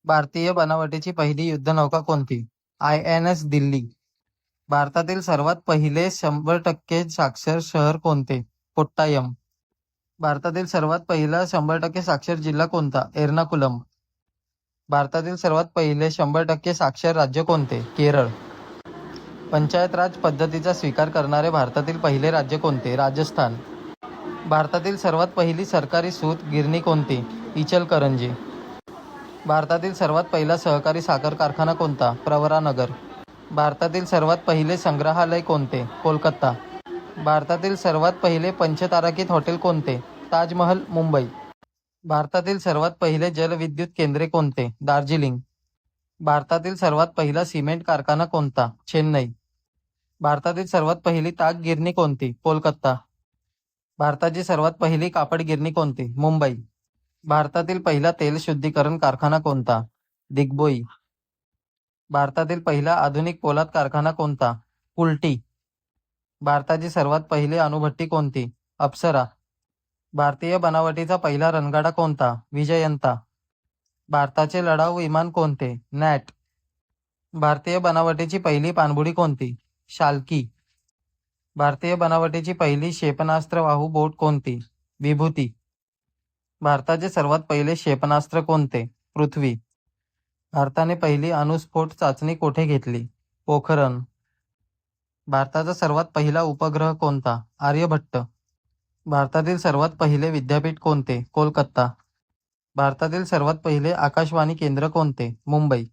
भारतीय बनावटीची पहिली युद्धनौका कोणती? INS दिल्ली. भारतातील सर्वात पहिले 100% साक्षर शहर कोणते? कोट्टायम. भारतातील सर्वात पहिला 100% साक्षर जिल्हा कोणता? एर्नाकुलम. भारतातील सर्वात पहिले 100% साक्षर राज्य कोणते? केरळ. पंचायत राज पद्धतीचा स्वीकार करणारे भारतातील पहिले राज्य कोणते? राजस्थान. भारतातील सर्वात पहिली सरकारी सूत गिरणी कोणती? इचलकरंजी. भारतातील सर्वात पहिला सहकारी साखर कारखाना कोणता? प्रवरानगर. भारतातील सर्वात पहिले संग्रहालय कोणते? कोलकाता. भारतातील सर्वात पहिले पंचतारांकित हॉटेल कोणते? ताजमहल, मुंबई. भारतातील सर्वात पहिले जलविद्युत केंद्रे कोणते? दार्जिलिंग. भारतातील सर्वात पहिला सिमेंट कारखाना कोणता? चेन्नई. भारतातील सर्वात पहिली ताग गिरणी कोणती? कोलकाता. भारताची सर्वात पहिली कापड गिरणी कोणती? मुंबई. भारतातील पहिला तेल शुद्धीकरण कारखाना कोणता? दिग्बोई. भारतातील पहिला आधुनिक पोलाद कारखाना कोणता? कुल्टी. भारताची सर्वात पहिली अणुभट्टी कोणती? अप्सरा. भारतीय बनावटीचा पहिला रणगाडा कोणता? विजयंता. भारताचे लढाऊ विमान कोणते? नॅट. भारतीय बनावटीची पहिली पाणबुडी कोणती? शालकी. भारतीय बनावटीची पहिली क्षेपणास्त्रवाहू बोट कोणती? विभूती. भारताचे सर्वात पहिले क्षेपणास्त्र कोणते? पृथ्वी. भारताने पहिली अणुस्फोट चाचणी कोठे घेतली? पोखरण. भारताचा सर्वात पहिला उपग्रह कोणता? आर्यभट्ट. भारतातील सर्वात पहिले विद्यापीठ कोणते? कोलकाता. भारतातील सर्वात पहिले आकाशवाणी केंद्र कोणते? मुंबई.